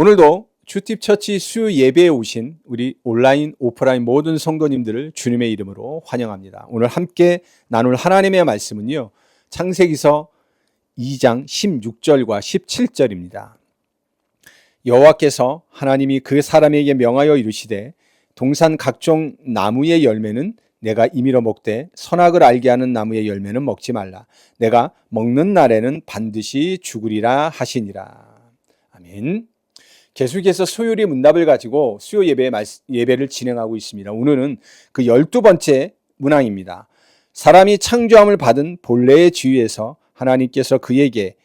오늘도 주팁처치 수요 예배에 오신 우리 온라인, 오프라인 모든 성도님들을 주님의 이름으로 환영합니다. 오늘 함께 나눌 하나님의 말씀은요, 창세기서 2장 16절과 17절입니다. 여호와께서 하나님이 그 사람에게 명하여 이르시되 동산 각종 나무의 열매는 내가 임의로 먹되 선악을 알게 하는 나무의 열매는 먹지 말라. 내가 먹는 날에는 반드시 죽으리라 하시니라. 아멘. 계속해서 소요리 문답을 가지고 수요 예배를 진행하고 있습니다. 오늘은 그 12번째 문항입니다. 사람이 창조함을 받은 본래의 지위에서 하나님께서 그에게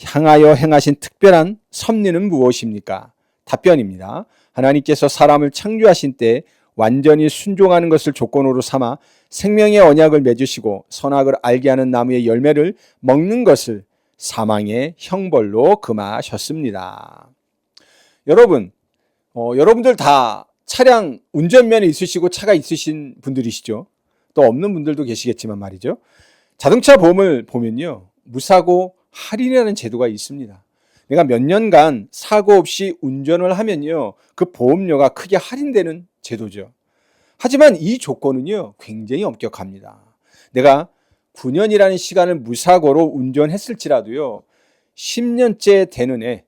향하여 행하신 특별한 섭리는 무엇입니까? 답변입니다. 하나님께서 사람을 창조하신 때 완전히 순종하는 것을 조건으로 삼아 생명의 언약을 맺으시고 선악을 알게 하는 나무의 열매를 먹는 것을 사망의 형벌로 금하셨습니다. 여러분들 다 차량 운전면허 있으시고 차가 있으신 분들이시죠? 또 없는 분들도 계시겠지만 말이죠. 자동차 보험을 보면요, 무사고 할인이라는 제도가 있습니다. 내가 몇 년간 사고 없이 운전을 하면요, 그 보험료가 크게 할인되는 제도죠. 하지만 이 조건은요, 굉장히 엄격합니다. 내가 9년이라는 시간을 무사고로 운전했을지라도요, 10년째 되는 해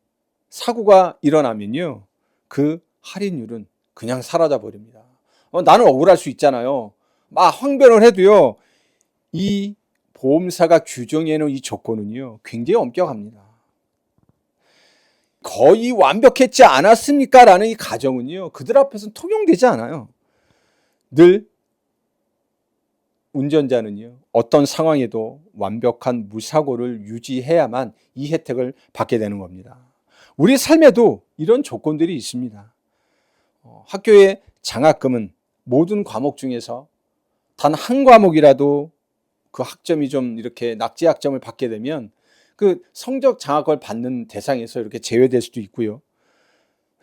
사고가 일어나면요, 그 할인율은 그냥 사라져 버립니다. 나는 억울할 수 있잖아요. 막 항변을 해도요, 이 보험사가 규정해 놓은 이 조건은요, 굉장히 엄격합니다. 거의 완벽했지 않았습니까? 라는 이 가정은요, 그들 앞에서는 통용되지 않아요. 늘 운전자는요, 어떤 상황에도 완벽한 무사고를 유지해야만 이 혜택을 받게 되는 겁니다. 우리 삶에도 이런 조건들이 있습니다. 학교의 장학금은 모든 과목 중에서 단 한 과목이라도 그 학점이 좀 이렇게 낙제 학점을 받게 되면 그 성적 장학금을 받는 대상에서 이렇게 제외될 수도 있고요.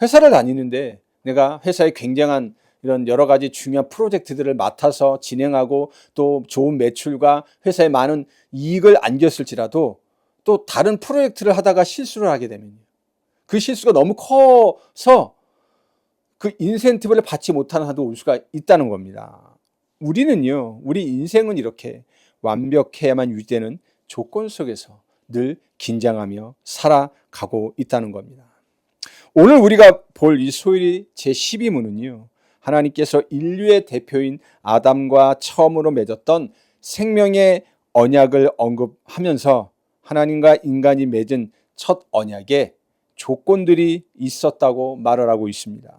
회사를 다니는데 내가 회사에 굉장한 이런 여러 가지 중요한 프로젝트들을 맡아서 진행하고 또 좋은 매출과 회사에 많은 이익을 안겼을지라도 또 다른 프로젝트를 하다가 실수를 하게 되면요, 그 실수가 너무 커서 그 인센티브를 받지 못하는 한도 올 수가 있다는 겁니다. 우리는요, 우리 인생은 이렇게 완벽해야만 유지되는 조건 속에서 늘 긴장하며 살아가고 있다는 겁니다. 오늘 우리가 볼 이 소요리 제12문은요, 하나님께서 인류의 대표인 아담과 처음으로 맺었던 생명의 언약을 언급하면서 하나님과 인간이 맺은 첫 언약에 조건들이 있었다고 말을 하고 있습니다.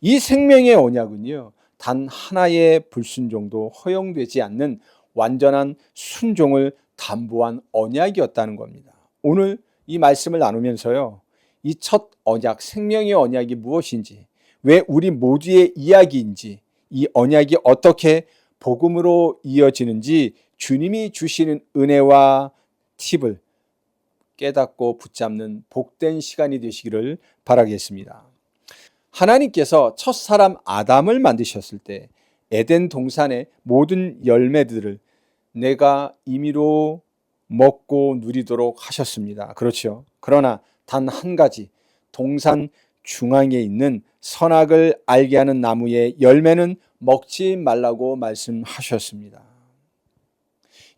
이 생명의 언약은요, 단 하나의 불순종도 허용되지 않는 완전한 순종을 담보한 언약이었다는 겁니다. 오늘 이 말씀을 나누면서요, 이 첫 언약, 생명의 언약이 무엇인지, 왜 우리 모두의 이야기인지, 이 언약이 어떻게 복음으로 이어지는지 주님이 주시는 은혜와 팁을 깨닫고 붙잡는 복된 시간이 되시기를 바라겠습니다. 하나님께서 첫 사람 아담을 만드셨을 때 에덴 동산의 모든 열매들을 내가 임의로 먹고 누리도록 하셨습니다. 그렇죠. 그러나 단 한 가지, 동산 중앙에 있는 선악을 알게 하는 나무의 열매는 먹지 말라고 말씀하셨습니다.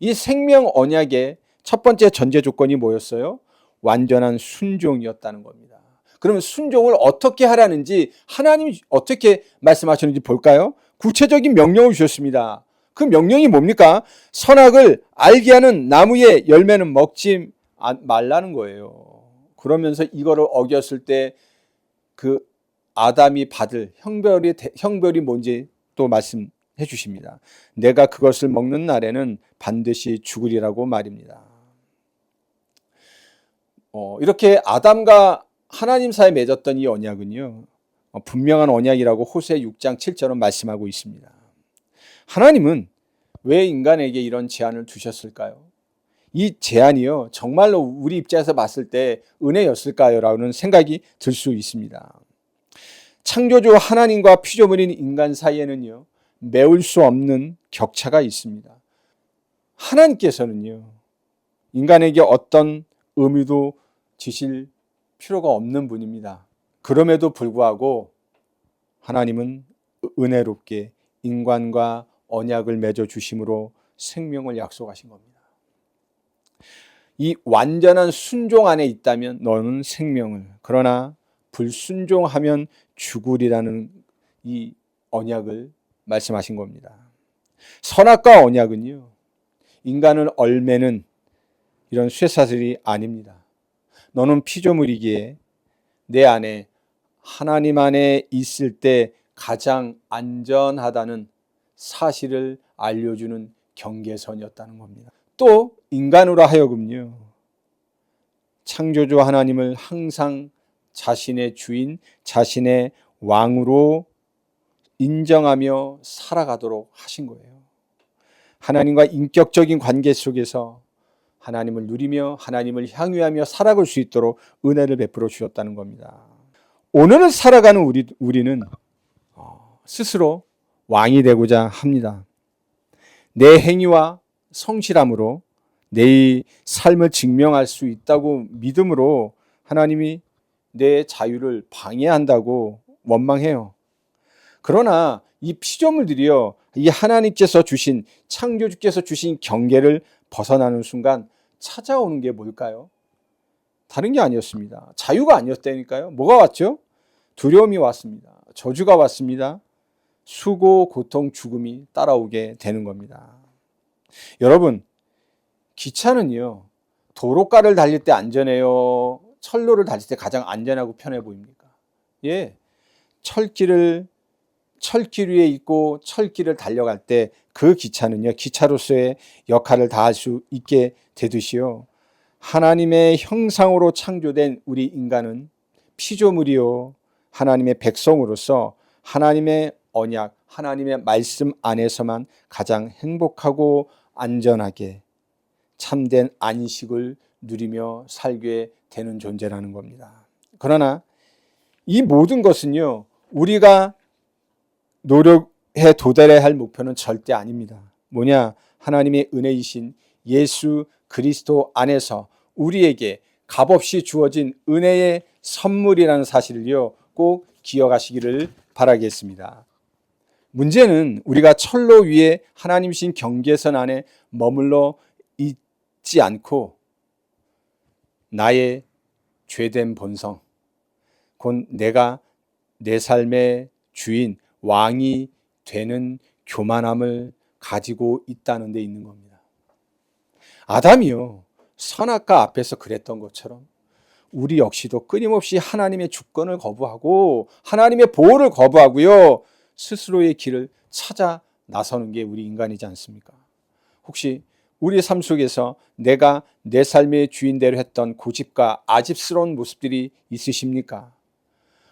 이 생명 언약의 첫 번째 전제 조건이 뭐였어요? 완전한 순종이었다는 겁니다. 그러면 순종을 어떻게 하라는지 하나님이 어떻게 말씀하셨는지 볼까요? 구체적인 명령을 주셨습니다. 그 명령이 뭡니까? 선악을 알게 하는 나무의 열매는 먹지 말라는 거예요. 그러면서 이거를 어겼을 때 그 아담이 받을 형벌이 뭔지 또 말씀해 주십니다. 내가 그것을 먹는 날에는 반드시 죽으리라고 말입니다. 이렇게 아담과 하나님 사이에 맺었던 이 언약은요, 분명한 언약이라고 호세 6장 7절은 말씀하고 있습니다. 하나님은 왜 인간에게 이런 제한을 두셨을까요? 이 제한이요, 정말로 우리 입장에서 봤을 때 은혜였을까요? 라는 생각이 들 수 있습니다. 창조주 하나님과 피조물인 인간 사이에는요, 메울 수 없는 격차가 있습니다. 하나님께서는요, 인간에게 어떤 의미도 지실 필요가 없는 분입니다. 그럼에도 불구하고 하나님은 은혜롭게 인간과 언약을 맺어 주심으로 생명을 약속하신 겁니다. 이 완전한 순종 안에 있다면 너는 생명을, 그러나 불순종하면 죽으리라는 이 언약을 말씀하신 겁니다. 선악과 언약은요, 인간을 얽매는 이런 쇠사슬이 아닙니다. 너는 피조물이기에 내 안에 하나님 안에 있을 때 가장 안전하다는 사실을 알려주는 경계선이었다는 겁니다. 또 인간으로 하여금요, 창조주 하나님을 항상 자신의 주인, 자신의 왕으로 인정하며 살아가도록 하신 거예요. 하나님과 인격적인 관계 속에서 하나님을 누리며 하나님을 향유하며 살아갈 수 있도록 은혜를 베풀어 주셨다는 겁니다. 오늘을 살아가는 우리는 스스로 왕이 되고자 합니다. 내 행위와 성실함으로 내 삶을 증명할 수 있다고 믿음으로 하나님이 내 자유를 방해한다고 원망해요. 그러나 이 피조물들이요, 이 하나님께서 주신, 창조주께서 주신 경계를 벗어나는 순간 찾아오는 게 뭘까요? 다른 게 아니었습니다. 자유가 아니었다니까요. 뭐가 왔죠? 두려움이 왔습니다. 저주가 왔습니다. 수고, 고통, 죽음이 따라오게 되는 겁니다. 여러분, 기차는요, 도로가를 달릴 때 안전해요? 철로를 달릴 때 가장 안전하고 편해 보입니까? 예, 철길 위에 있고 철길을 달려갈 때 그 기차는요, 기차로서의 역할을 다할 수 있게 되듯이요, 하나님의 형상으로 창조된 우리 인간은 피조물이요, 하나님의 백성으로서 하나님의 언약, 하나님의 말씀 안에서만 가장 행복하고 안전하게 참된 안식을 누리며 살게 되는 존재라는 겁니다. 그러나 이 모든 것은요, 우리가 노력해 도달해야 할 목표는 절대 아닙니다. 뭐냐? 하나님의 은혜이신 예수 그리스도 안에서 우리에게 값없이 주어진 은혜의 선물이라는 사실을요, 꼭 기억하시기를 바라겠습니다. 문제는 우리가 철로 위에 하나님 신 경계선 안에 머물러 있지 않고 나의 죄된 본성, 곧 내가 내 삶의 주인, 왕이 되는 교만함을 가지고 있다는 데 있는 겁니다. 아담이요, 선악과 앞에서 그랬던 것처럼 우리 역시도 끊임없이 하나님의 주권을 거부하고 하나님의 보호를 거부하고요, 스스로의 길을 찾아 나서는 게 우리 인간이지 않습니까? 혹시 우리 삶 속에서 내가 내 삶의 주인대로 했던 고집과 아집스러운 모습들이 있으십니까?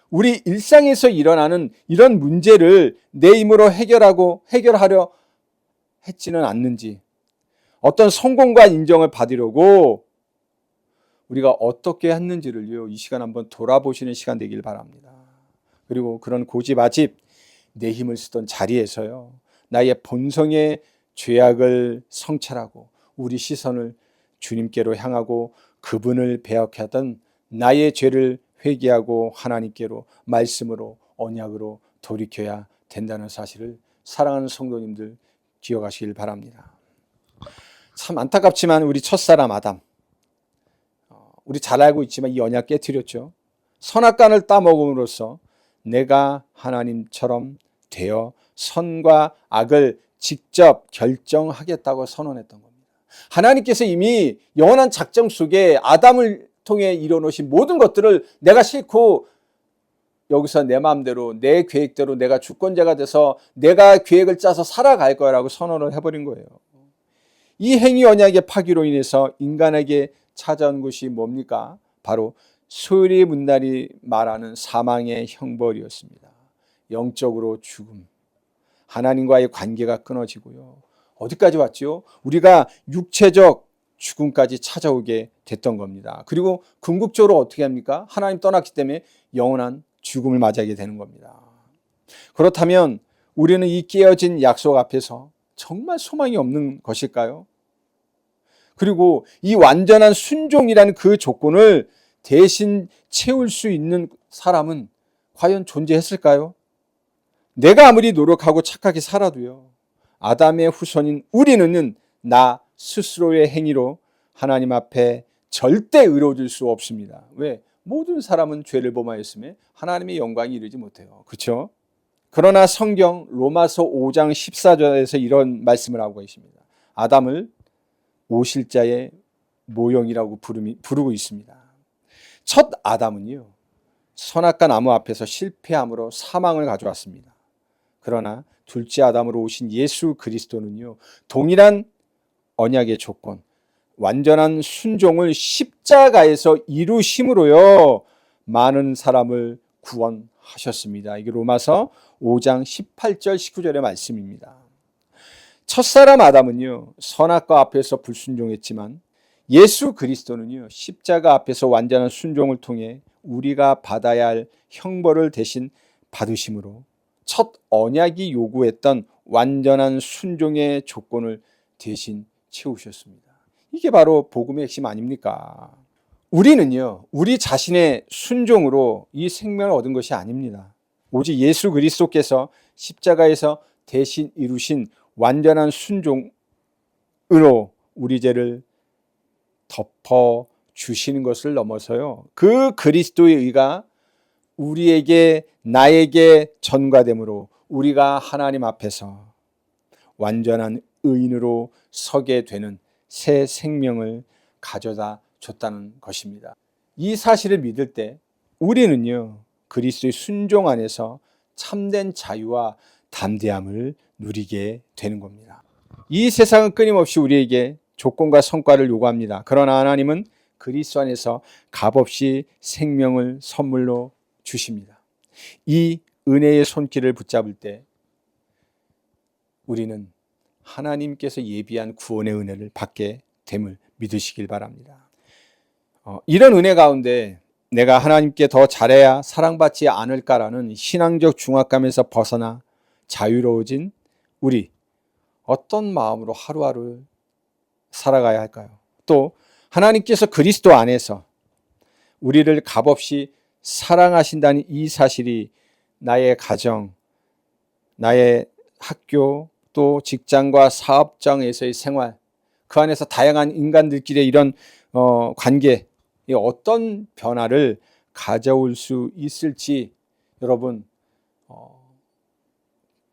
우리 일상에서 일어나는 이런 문제를 내 힘으로 해결하려 했지는 않는지, 어떤 성공과 인정을 받으려고 우리가 어떻게 했는지를요, 이 시간 한번 돌아보시는 시간 되길 바랍니다. 그리고 그런 고집, 아집, 내 힘을 쓰던 자리에서요, 나의 본성의 죄악을 성찰하고 우리 시선을 주님께로 향하고 그분을 배역하던 나의 죄를 회개하고 하나님께로 말씀으로 언약으로 돌이켜야 된다는 사실을 사랑하는 성도님들 기억하시길 바랍니다. 참 안타깝지만 우리 첫사람 아담, 우리 잘 알고 있지만 이 언약 깨트렸죠. 선악과를 따먹음으로써 내가 하나님처럼 되어 선과 악을 직접 결정하겠다고 선언했던 겁니다. 하나님께서 이미 영원한 작정 속에 아담을 통해 이뤄놓으신 모든 것들을 내가 싫고 여기서 내 마음대로 내 계획대로 내가 주권자가 돼서 내가 계획을 짜서 살아갈 거라고 선언을 해버린 거예요. 이 행위 언약의 파기로 인해서 인간에게 찾아온 것이 뭡니까? 바로 소리 문날이 말하는 사망의 형벌이었습니다. 영적으로 죽음, 하나님과의 관계가 끊어지고요, 어디까지 왔죠? 우리가 육체적 죽음까지 찾아오게 됐던 겁니다. 그리고 궁극적으로 어떻게 합니까? 하나님 떠났기 때문에 영원한 죽음을 맞이하게 되는 겁니다. 그렇다면 우리는 이 깨어진 약속 앞에서 정말 소망이 없는 것일까요? 그리고 이 완전한 순종이라는 그 조건을 대신 채울 수 있는 사람은 과연 존재했을까요? 내가 아무리 노력하고 착하게 살아도요, 아담의 후손인 우리는 나 스스로의 행위로 하나님 앞에 절대 의로워질 수 없습니다. 왜? 모든 사람은 죄를 범하였음에 하나님의 영광이 이르지 못해요. 그렇죠? 그러나 성경 로마서 5장 14절에서 이런 말씀을 하고 계십니다. 아담을 오실자의 모형이라고 부르고 있습니다. 첫 아담은요, 선악과 나무 앞에서 실패함으로 사망을 가져왔습니다. 그러나 둘째 아담으로 오신 예수 그리스도는요, 동일한 언약의 조건, 완전한 순종을 십자가에서 이루심으로요, 많은 사람을 구원하셨습니다. 이게 로마서 5장 18절 19절의 말씀입니다. 첫사람 아담은요, 선악과 앞에서 불순종했지만 예수 그리스도는요, 십자가 앞에서 완전한 순종을 통해 우리가 받아야 할 형벌을 대신 받으심으로 첫 언약이 요구했던 완전한 순종의 조건을 대신 채우셨습니다. 이게 바로 복음의 핵심 아닙니까? 우리는요, 우리 자신의 순종으로 이 생명을 얻은 것이 아닙니다. 오직 예수 그리스도께서 십자가에서 대신 이루신 완전한 순종으로 우리 죄를 덮어 주시는 것을 넘어서요, 그 그리스도의 의가 우리에게, 나에게 전가됨으로 우리가 하나님 앞에서 완전한 의인으로 서게 되는 새 생명을 가져다 줬다는 것입니다. 이 사실을 믿을 때 우리는요, 그리스도의 순종 안에서 참된 자유와 담대함을 누리게 되는 겁니다. 이 세상은 끊임없이 우리에게 조건과 성과를 요구합니다. 그러나 하나님은 그리스도 안에서 값없이 생명을 선물로 주십니다. 이 은혜의 손길을 붙잡을 때 우리는 하나님께서 예비한 구원의 은혜를 받게 됨을 믿으시길 바랍니다. 이런 은혜 가운데 내가 하나님께 더 잘해야 사랑받지 않을까라는 신앙적 중압감에서 벗어나 자유로워진 우리, 어떤 마음으로 하루하루 살아가야 할까요? 또 하나님께서 그리스도 안에서 우리를 값없이 사랑하신다는 이 사실이 나의 가정, 나의 학교, 또 직장과 사업장에서의 생활, 그 안에서 다양한 인간들끼리의 이런 관계, 어떤 변화를 가져올 수 있을지 여러분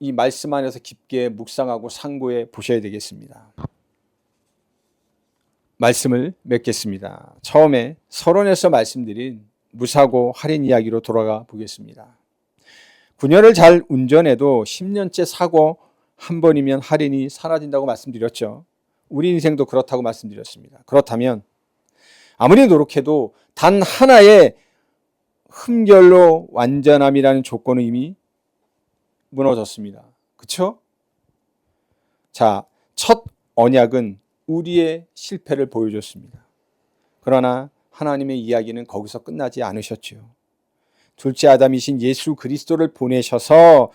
이 말씀 안에서 깊게 묵상하고 상고해 보셔야 되겠습니다. 말씀을 맺겠습니다. 처음에 서론에서 말씀드린 무사고 할인 이야기로 돌아가 보겠습니다. 9년을 잘 운전해도 10년째 사고 한 번이면 할인이 사라진다고 말씀드렸죠. 우리 인생도 그렇다고 말씀드렸습니다. 그렇다면 아무리 노력해도 단 하나의 흠결로 완전함이라는 조건은 이미 무너졌습니다. 그렇죠? 자, 첫 언약은 우리의 실패를 보여줬습니다. 그러나 하나님의 이야기는 거기서 끝나지 않으셨죠. 둘째 아담이신 예수 그리스도를 보내셔서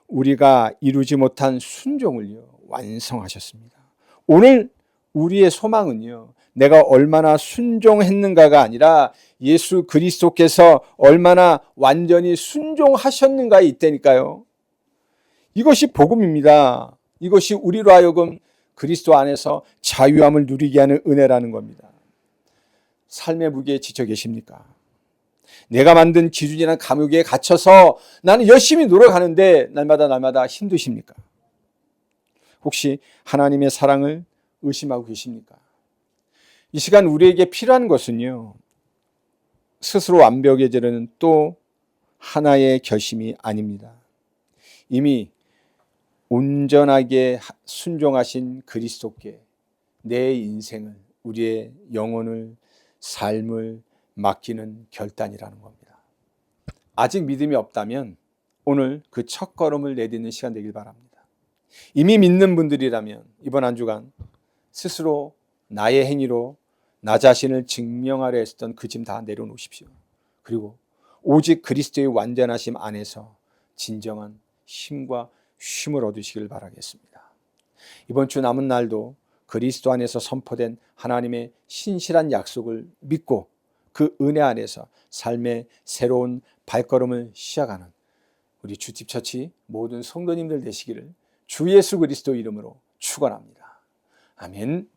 우리가 이루지 못한 순종을요, 완성하셨습니다. 오늘 우리의 소망은요, 내가 얼마나 순종했는가가 아니라 예수 그리스도께서 얼마나 완전히 순종하셨는가에 있다니까요. 이것이 복음입니다. 이것이 우리로 하여금 그리스도 안에서 자유함을 누리게 하는 은혜라는 겁니다. 삶의 무게에 지쳐 계십니까? 내가 만든 기준이나 감옥에 갇혀서 나는 열심히 노력하는데 날마다 힘드십니까? 혹시 하나님의 사랑을 의심하고 계십니까? 이 시간 우리에게 필요한 것은요, 스스로 완벽해지려는 또 하나의 결심이 아닙니다. 이미 온전하게 순종하신 그리스도께 내 인생을, 우리의 영혼을, 삶을 맡기는 결단이라는 겁니다. 아직 믿음이 없다면 오늘 그 첫걸음을 내딛는 시간 되길 바랍니다. 이미 믿는 분들이라면 이번 한 주간 스스로 나의 행위로 나 자신을 증명하려 했던 그 짐 다 내려놓으십시오. 그리고 오직 그리스도의 완전하심 안에서 진정한 힘과 쉼을 얻으시길 바라겠습니다. 이번 주 남은 날도 그리스도 안에서 선포된 하나님의 신실한 약속을 믿고 그 은혜 안에서 삶의 새로운 발걸음을 시작하는 우리 주tip처치 모든 성도님들 되시기를 주 예수 그리스도 이름으로 축원합니다. 아멘.